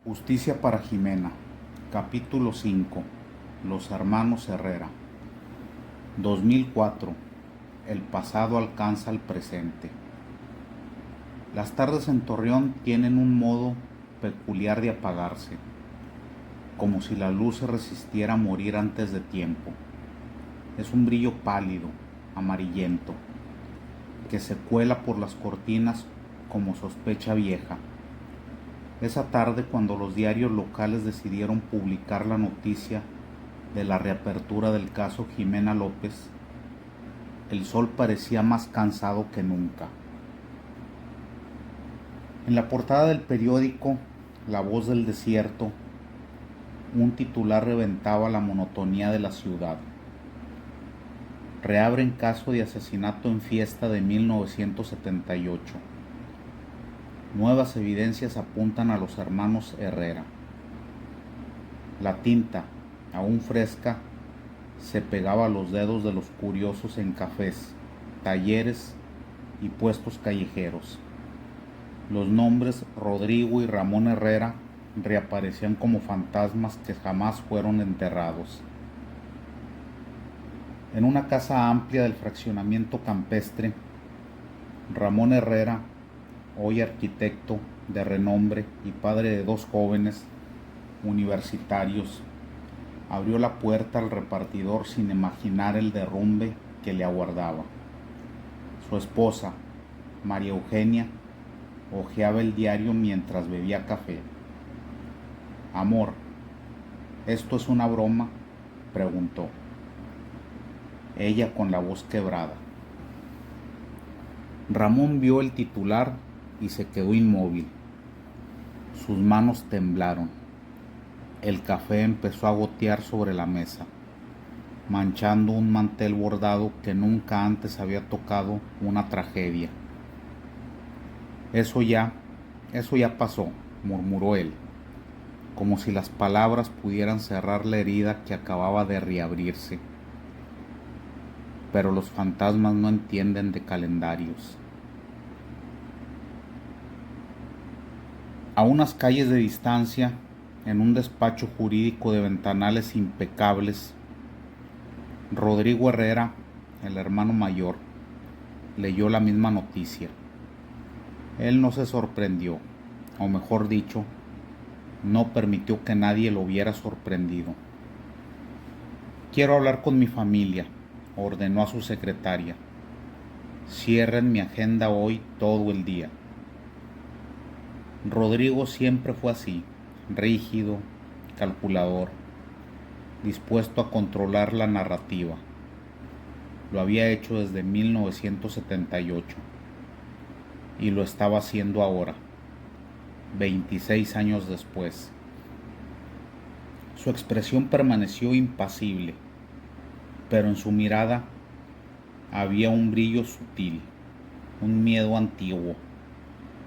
Justicia para Jimena. Capítulo 5. Los hermanos Herrera. 2004. El pasado alcanza el presente. Las tardes en Torreón tienen un modo peculiar de apagarse, como si la luz se resistiera a morir antes de tiempo. Es un brillo pálido, amarillento, que se cuela por las cortinas como sospecha vieja. Esa tarde, cuando los diarios locales decidieron publicar la noticia de la reapertura del caso Jimena López, el sol parecía más cansado que nunca. En la portada del periódico La Voz del Desierto, un titular reventaba la monotonía de la ciudad. Reabren caso de asesinato en fiesta de 1978. Nuevas evidencias apuntan a los hermanos Herrera. La tinta, aún fresca, se pegaba a los dedos de los curiosos en cafés, talleres y puestos callejeros. Los nombres Rodrigo y Ramón Herrera reaparecían como fantasmas que jamás fueron enterrados. En una casa amplia del fraccionamiento campestre, Ramón Herrera, hoy arquitecto de renombre y padre de dos jóvenes universitarios, abrió la puerta al repartidor sin imaginar el derrumbe que le aguardaba. Su esposa, María Eugenia, hojeaba el diario mientras bebía café. «Amor, ¿esto es una broma?», preguntó. Ella con la voz quebrada. Ramón vio el titular y se quedó inmóvil. Sus manos temblaron. El café empezó a gotear sobre la mesa, manchando un mantel bordado que nunca antes había tocado una tragedia. Eso ya pasó», murmuró él, como si las palabras pudieran cerrar la herida que acababa de reabrirse. Pero los fantasmas no entienden de calendarios. A unas calles de distancia, en un despacho jurídico de ventanales impecables, Rodrigo Herrera, el hermano mayor, leyó la misma noticia. Él no se sorprendió, o mejor dicho, no permitió que nadie lo hubiera sorprendido. «Quiero hablar con mi familia», ordenó a su secretaria. «Cierren mi agenda hoy todo el día». Rodrigo siempre fue así, rígido, calculador, dispuesto a controlar la narrativa. Lo había hecho desde 1978 y lo estaba haciendo ahora, 26 años después. Su expresión permaneció impasible, pero en su mirada había un brillo sutil, un miedo antiguo,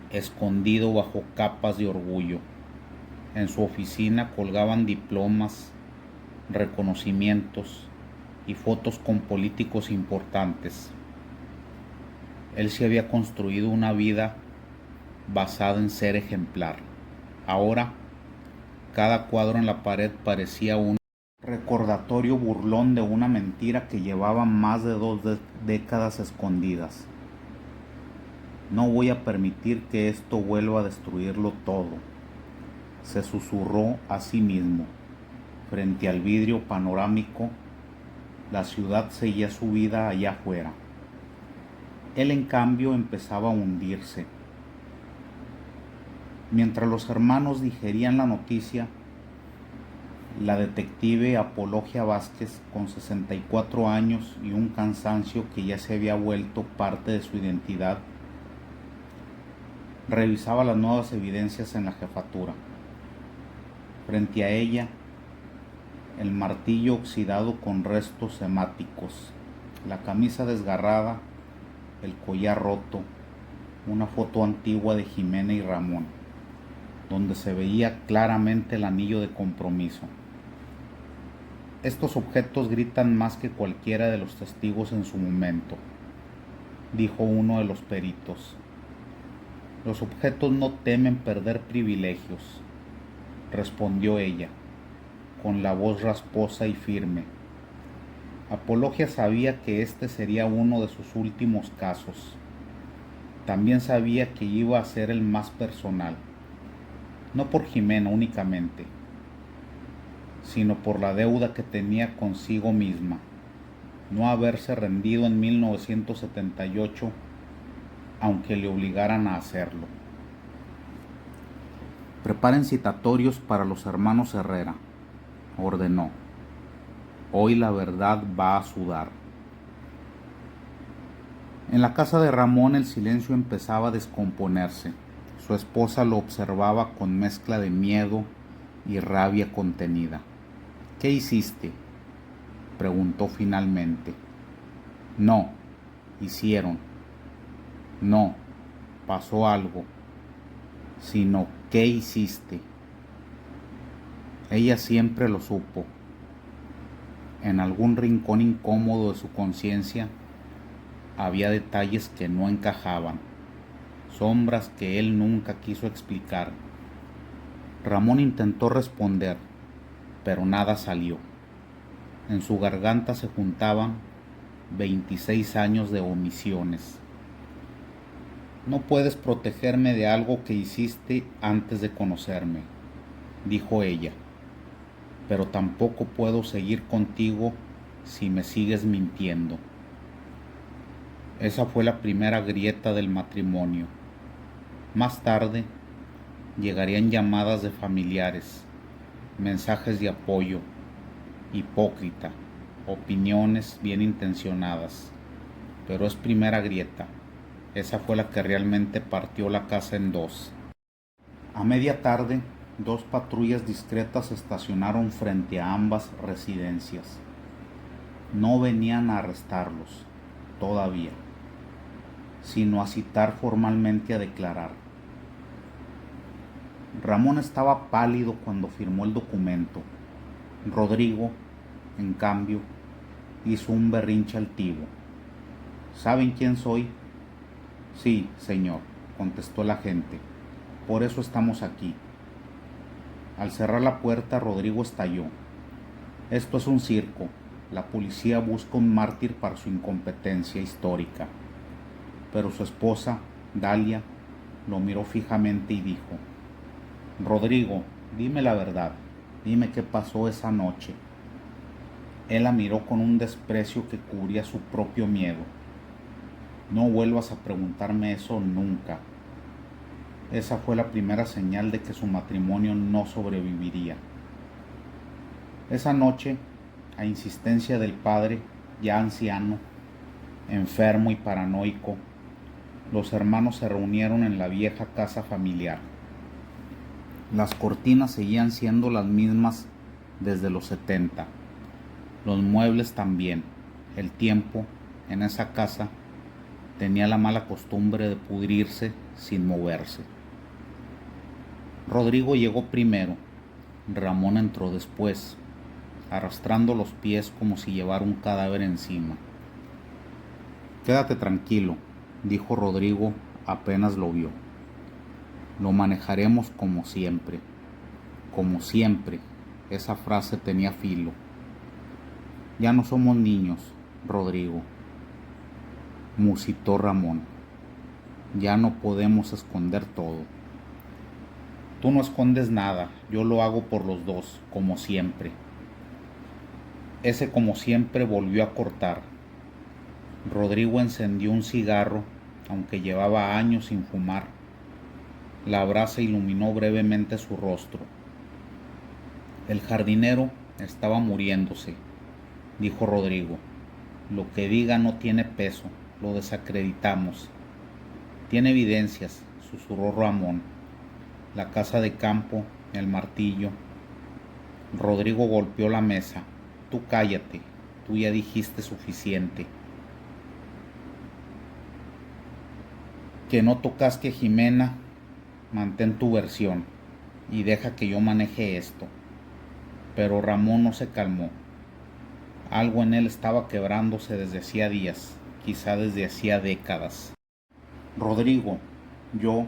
escondido bajo capas de orgullo. En su oficina colgaban diplomas, reconocimientos y fotos con políticos importantes. Él se había construido una vida basada en ser ejemplar. Ahora, cada cuadro en la pared parecía un recordatorio burlón de una mentira que llevaba más de 2 décadas escondidas. «No voy a permitir que esto vuelva a destruirlo todo», se susurró a sí mismo. Frente al vidrio panorámico, la ciudad seguía su vida allá afuera. Él, en cambio, empezaba a hundirse. Mientras los hermanos digerían la noticia, la detective Apologia Vázquez, con 64 años y un cansancio que ya se había vuelto parte de su identidad, revisaba las nuevas evidencias en la jefatura. Frente a ella, el martillo oxidado con restos hemáticos, la camisa desgarrada, el collar roto, una foto antigua de Jimena y Ramón, donde se veía claramente el anillo de compromiso. «Estos objetos gritan más que cualquiera de los testigos en su momento», dijo uno de los peritos. «Los objetos no temen perder privilegios. respondió ella, con la voz rasposa y firme. Apologia sabía que este sería uno de sus últimos casos. También sabía que iba a ser el más personal, no por Jimena únicamente, sino por la deuda que tenía consigo misma, no haberse rendido en 1978, aunque le obligaran a hacerlo. Preparen citatorios para los hermanos Herrera, ordenó. Hoy la verdad va a sudar. En la casa de Ramón el silencio empezaba a descomponerse. Su esposa lo observaba con mezcla de miedo y rabia contenida. ¿Qué hiciste?, preguntó finalmente. No, hicieron. No, pasó algo. Sino, ¿qué hiciste? Ella siempre lo supo. En algún rincón incómodo de su conciencia había detalles que no encajaban, sombras que él nunca quiso explicar. Ramón intentó responder, pero nada salió. En su garganta se juntaban 26 años de omisiones. No puedes protegerme de algo que hiciste antes de conocerme, dijo ella, pero tampoco puedo seguir contigo si me sigues mintiendo. Esa fue la primera grieta del matrimonio. Más tarde llegarían llamadas de familiares, mensajes de apoyo, hipócrita, opiniones bien intencionadas, pero es primera grieta. Esa fue la que realmente partió la casa en dos. A media tarde, 2 patrullas discretas estacionaron frente a ambas residencias. No venían a arrestarlos, todavía, sino a citar formalmente a declarar. Ramón estaba pálido cuando firmó el documento. Rodrigo, en cambio, hizo un berrinche altivo. ¿Saben quién soy? Sí, señor, contestó el agente. Por eso estamos aquí. Al cerrar la puerta, Rodrigo estalló. Esto es un circo. La policía busca un mártir para su incompetencia histórica. Pero su esposa, Dalia, lo miró fijamente y dijo: Rodrigo, dime la verdad. Dime qué pasó esa noche. Él la miró con un desprecio que cubría su propio miedo. No vuelvas a preguntarme eso nunca. Esa fue la primera señal de que su matrimonio no sobreviviría. Esa noche, a insistencia del padre, ya anciano, enfermo y paranoico, los hermanos se reunieron en la vieja casa familiar. Las cortinas seguían siendo las mismas desde los 70. Los muebles también. El tiempo, en esa casa, tenía la mala costumbre de pudrirse sin moverse. Rodrigo llegó primero. Ramón entró después, arrastrando los pies como si llevara un cadáver encima. Quédate tranquilo, dijo Rodrigo apenas lo vio. Lo manejaremos como siempre. Como siempre. Esa frase tenía filo. Ya no somos niños, Rodrigo, musitó Ramón. Ya no podemos esconder todo. Tú no escondes nada, yo lo hago por los dos, como siempre. Ese como siempre volvió a cortar. Rodrigo encendió un cigarro, aunque llevaba años sin fumar. La brasa iluminó brevemente su rostro. El jardinero estaba muriéndose, dijo Rodrigo. Lo que diga no tiene peso, lo desacreditamos. Tiene evidencias, susurró Ramón. La casa de campo, el martillo. Rodrigo golpeó la mesa. Tú cállate, tú ya dijiste suficiente. Que no tocaste a Jimena, mantén tu versión y deja que yo maneje esto. Pero Ramón no se calmó. Algo en él estaba quebrándose desde hacía días, quizá desde hacía décadas. Rodrigo, yo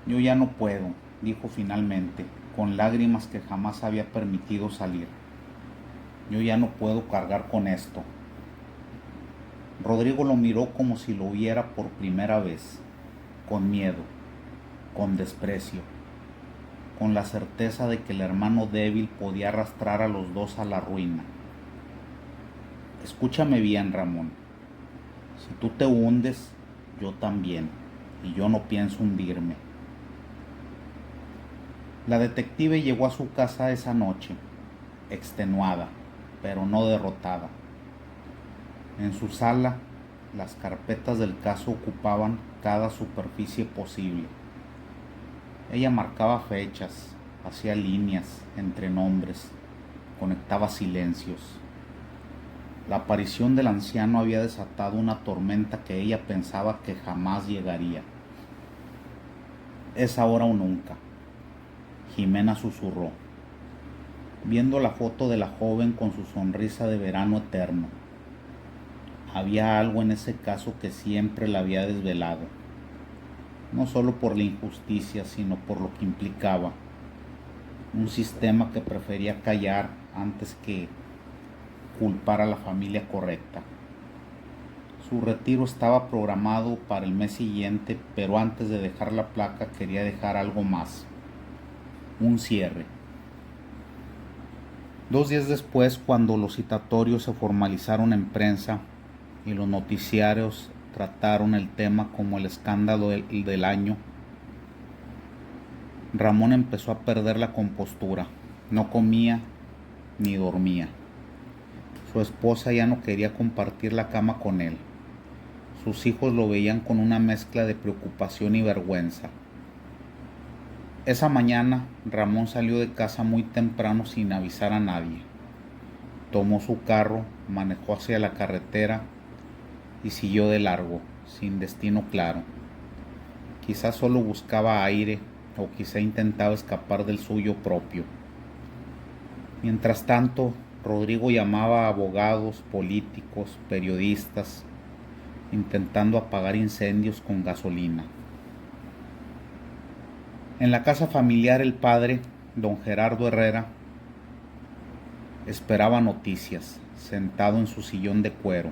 ya no puedo, dijo finalmente, con lágrimas que jamás había permitido salir. Yo ya no puedo cargar con esto. Rodrigo lo miró como si lo viera por primera vez, con miedo, con desprecio, con la certeza de que el hermano débil podía arrastrar a los dos a la ruina. Escúchame bien, Ramón. Si tú te hundes, yo también, y yo no pienso hundirme. La detective llegó a su casa esa noche, extenuada, pero no derrotada. En su sala, las carpetas del caso ocupaban cada superficie posible. Ella marcaba fechas, hacía líneas entre nombres, conectaba silencios. La aparición del anciano había desatado una tormenta que ella pensaba que jamás llegaría. Es ahora o nunca, Jimena susurró, viendo la foto de la joven con su sonrisa de verano eterno. Había algo en ese caso que siempre la había desvelado, no solo por la injusticia, sino por lo que implicaba. Un sistema que prefería callar antes que culpar a la familia correcta. Su retiro estaba programado para el mes siguiente, pero antes de dejar la placa quería dejar algo más, un cierre. 2 días después, cuando los citatorios se formalizaron en prensa y los noticiarios trataron el tema como el escándalo del año, Ramón empezó a perder la compostura. No comía ni dormía. Su esposa ya no quería compartir la cama con él. Sus hijos lo veían con una mezcla de preocupación y vergüenza. Esa mañana, Ramón salió de casa muy temprano sin avisar a nadie. Tomó su carro, manejó hacia la carretera y siguió de largo, sin destino claro. Quizás solo buscaba aire o quizá intentaba escapar del suyo propio. Mientras tanto, Rodrigo llamaba a abogados, políticos, periodistas, intentando apagar incendios con gasolina. En la casa familiar el padre, don Gerardo Herrera, esperaba noticias, sentado en su sillón de cuero.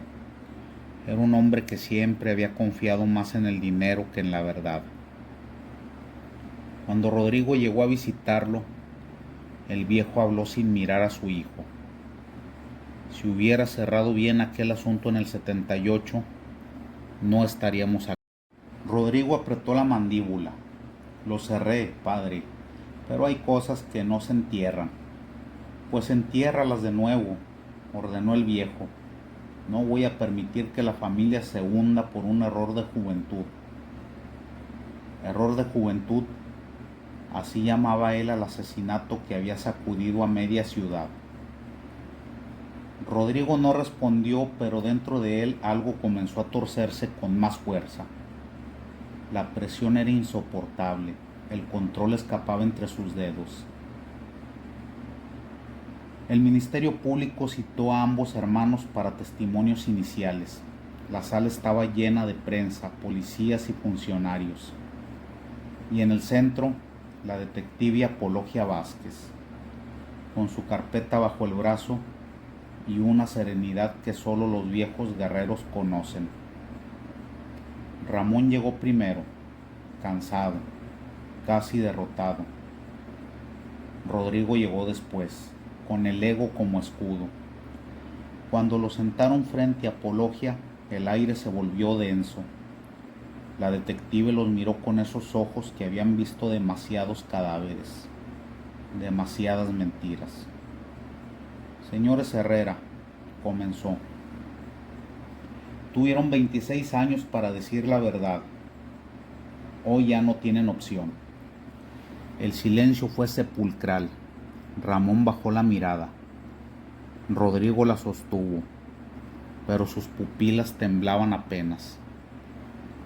Era un hombre que siempre había confiado más en el dinero que en la verdad. Cuando Rodrigo llegó a visitarlo, el viejo habló sin mirar a su hijo. Si hubiera cerrado bien aquel asunto en el 78, no estaríamos aquí. Rodrigo apretó la mandíbula. Lo cerré, padre, pero hay cosas que no se entierran. Pues entiérralas de nuevo, ordenó el viejo. No voy a permitir que la familia se hunda por un error de juventud. Error de juventud, así llamaba él al asesinato que había sacudido a media ciudad. Rodrigo no respondió, pero dentro de él algo comenzó a torcerse con más fuerza. La presión era insoportable, el control escapaba entre sus dedos. El Ministerio Público citó a ambos hermanos para testimonios iniciales. La sala estaba llena de prensa, policías y funcionarios. Y en el centro, la detective Apologia Vázquez, con su carpeta bajo el brazo y una serenidad que solo los viejos guerreros conocen. Ramón llegó primero, cansado, casi derrotado. Rodrigo llegó después, con el ego como escudo. Cuando lo sentaron frente a Apologia, el aire se volvió denso. La detective los miró con esos ojos que habían visto demasiados cadáveres, demasiadas mentiras. Señores Herrera, comenzó. Tuvieron 26 años para decir la verdad. Hoy ya no tienen opción. El silencio fue sepulcral. Ramón bajó la mirada. Rodrigo la sostuvo, pero sus pupilas temblaban apenas.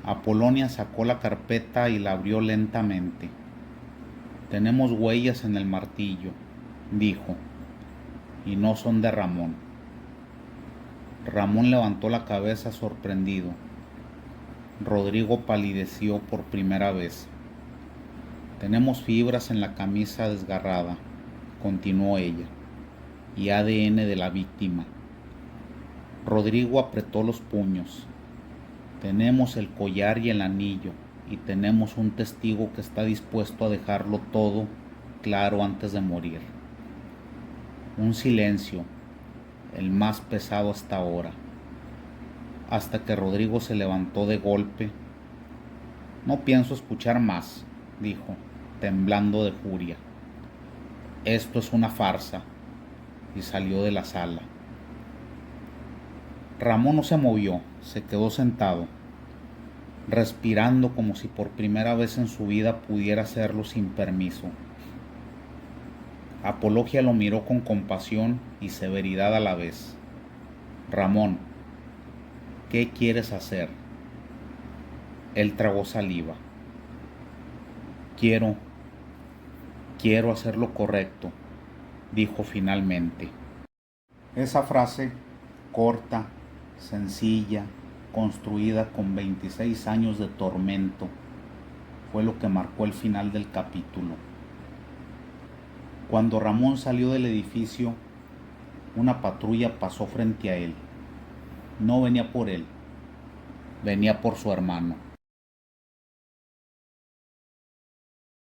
Apolonia sacó la carpeta y la abrió lentamente. Tenemos huellas en el martillo, dijo, y no son de Ramón. Ramón levantó la cabeza sorprendido. Rodrigo palideció por primera vez. Tenemos fibras en la camisa desgarrada, continuó ella, y ADN de la víctima. Rodrigo apretó los puños. Tenemos el collar y el anillo, y tenemos un testigo que está dispuesto a dejarlo todo claro antes de morir. Un silencio, el más pesado hasta ahora, hasta que Rodrigo se levantó de golpe. No pienso escuchar más, dijo, temblando de furia. Esto es una farsa, y salió de la sala. Ramón no se movió, se quedó sentado, respirando como si por primera vez en su vida pudiera hacerlo sin permiso. Apologia lo miró con compasión y severidad a la vez. Ramón, ¿qué quieres hacer? Él tragó saliva. Quiero hacer lo correcto, dijo finalmente. Esa frase, corta, sencilla, construida con 26 años de tormento, fue lo que marcó el final del capítulo. Cuando Ramón salió del edificio, una patrulla pasó frente a él. No venía por él, venía por su hermano.